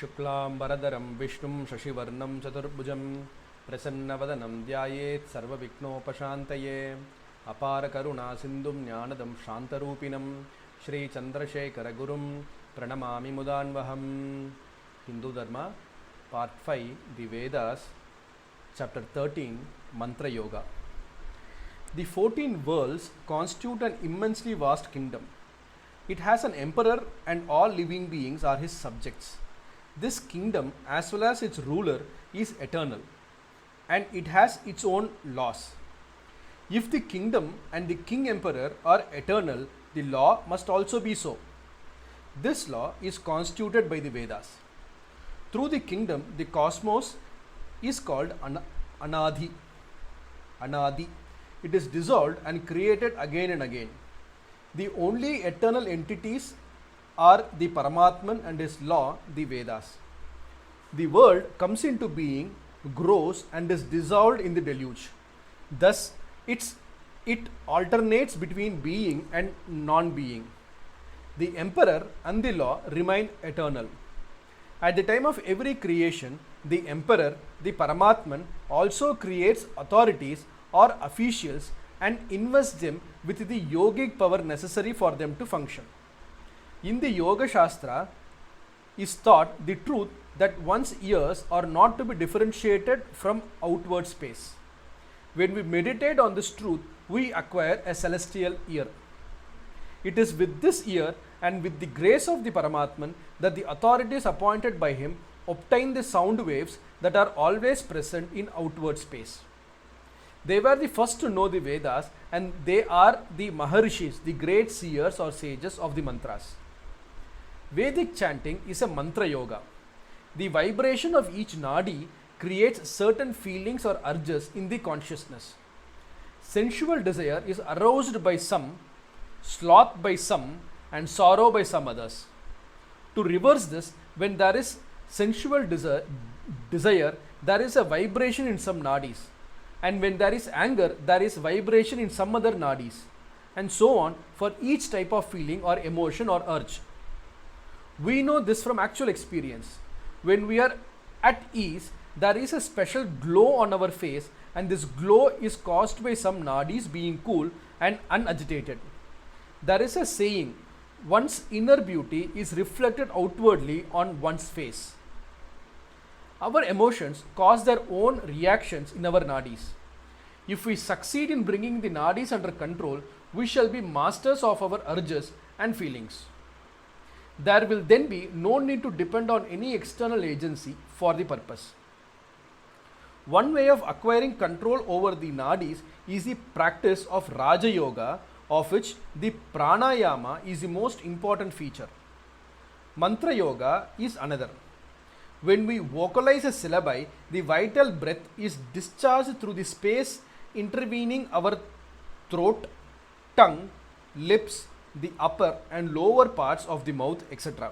शुक्लांबरधरं विष्णुं शशिवर्णं चतुर्भुजं प्रसन्नवदनं ध्यायेत् सर्वविघ्नोपशान्तये अपारकरुणा सिन्धुं ज्ञानदं शान्तरूपिणं श्री चन्द्रशेखरगुरुं प्रणमामि मुदान्वहम्. Hindu Dharma, Part 5, the Vedas, Chapter 13, Mantrayoga. The 14 worlds constitute an immensely vast kingdom. It has an emperor and all living beings are his subjects. This kingdom, as well as its ruler, is eternal and it has its own laws. If the kingdom and the king emperor are eternal, the law must also be so. This law is constituted by the Vedas. Through the kingdom, the cosmos is called Anadi. Anadi. It is dissolved and created again and again. The only eternal entities are the Paramatman and his law, the Vedas. The world comes into being, grows and is dissolved in the deluge. Thus, it alternates between being and non-being. The emperor and the law remain eternal. At the time of every creation, the emperor, the Paramatman, also creates authorities or officials and invests them with the yogic power necessary for them to function. In the Yoga Shastra is taught the truth that one's ears are not to be differentiated from outward space. When we meditate on this truth, we acquire a celestial ear. It is with this ear and with the grace of the Paramatman that the authorities appointed by him obtain the sound waves that are always present in outward space. They were the first to know the Vedas and they are the Maharishis, the great seers or sages of the mantras. Vedic chanting is a Mantrayoga. The vibration of each nadi creates certain feelings or urges in the consciousness. Sensual desire is aroused by some, sloth by some, and sorrow by some others. To reverse this, when there is sensual desire, there is a vibration in some nadis. And when there is anger, there is vibration in some other nadis. And so on for each type of feeling or emotion or urge. We know this from actual experience. When we are at ease, there is a special glow on our face, and this glow is caused by some nadis being cool and unagitated. There is a saying, one's inner beauty is reflected outwardly on one's face. Our emotions cause their own reactions in our nadis. If we succeed in bringing the nadis under control, we shall be masters of our urges and feelings. There will then be no need to depend on any external agency for the purpose. One way of acquiring control over the nadis is the practice of Raja Yoga, of which the pranayama is the most important feature. Mantra Yoga is another. When we vocalize a syllabi, the vital breath is discharged through the space intervening our throat, tongue, lips, the upper and lower parts of the mouth, etc.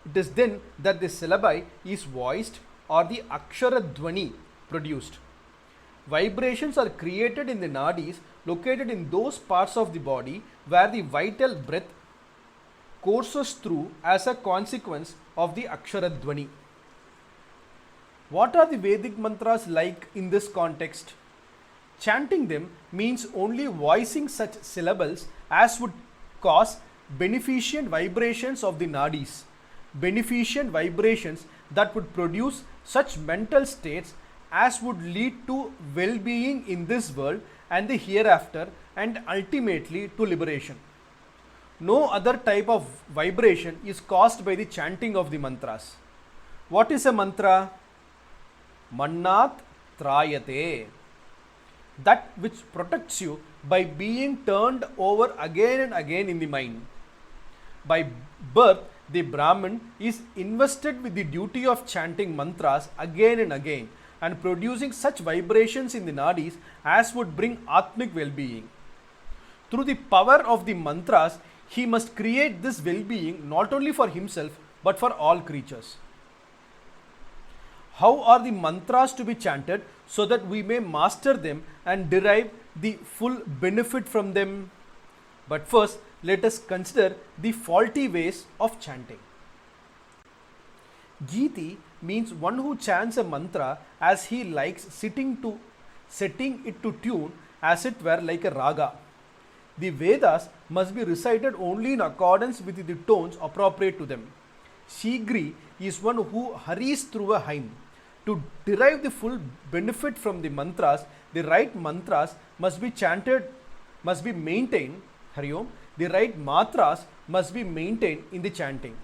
It is then that the syllabi is voiced or the akshara dhvani produced. Vibrations are created in the nadis located in those parts of the body where the vital breath courses through as a consequence of the akshara dhvani. What are the Vedic mantras like in this context? Chanting them means only voicing such syllables as would cause beneficent vibrations of the nadis, beneficent vibrations that would produce such mental states as would lead to well-being in this world and the hereafter and ultimately to liberation. No other type of vibration is caused by the chanting of the mantras. What is a mantra? Mannat trayate. That which protects you by being turned over again and again in the mind. By birth, the Brahmin is invested with the duty of chanting mantras again and again and producing such vibrations in the nadis as would bring Atmic well-being. Through the power of the mantras, he must create this well-being not only for himself but for all creatures. How are the mantras to be chanted so that we may master them and derive the full benefit from them? But first, let us consider the faulty ways of chanting. Geeti means one who chants a mantra as he likes, setting it to tune as it were like a raga. The Vedas must be recited only in accordance with the tones appropriate to them. Shigri is one who hurries through a hymn. To derive the full benefit from the mantras, the right mantras must be chanted, must be maintained. Hari Om. The right matras must be maintained in the chanting.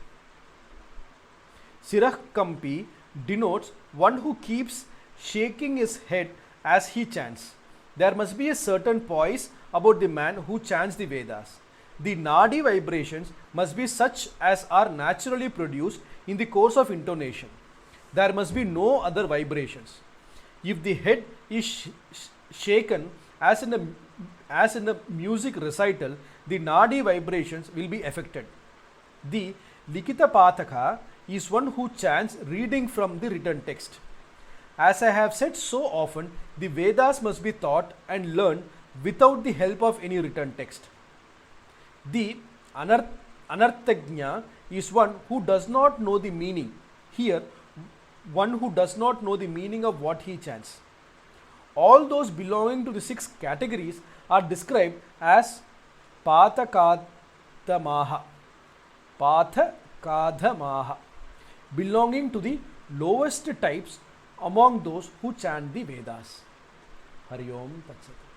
Sirah Kampi denotes one who keeps shaking his head as he chants. There must be a certain poise about the man who chants the Vedas. The Nadi vibrations must be such as are naturally produced in the course of intonation. There must be no other vibrations. If the head is shaken as in a music recital, the Nadi vibrations will be affected. The Likita Pathaka is one who chants reading from the written text. As I have said so often, the Vedas must be taught and learned without the help of any written text. The Anarthagnya is one who does not know the meaning. Here, one who does not know the meaning of what he chants. All those belonging to the 6 categories are described as Pathakadamaha. Pathakadamaha, belonging to the lowest types among those who chant the Vedas. Hari Om Tat Sat.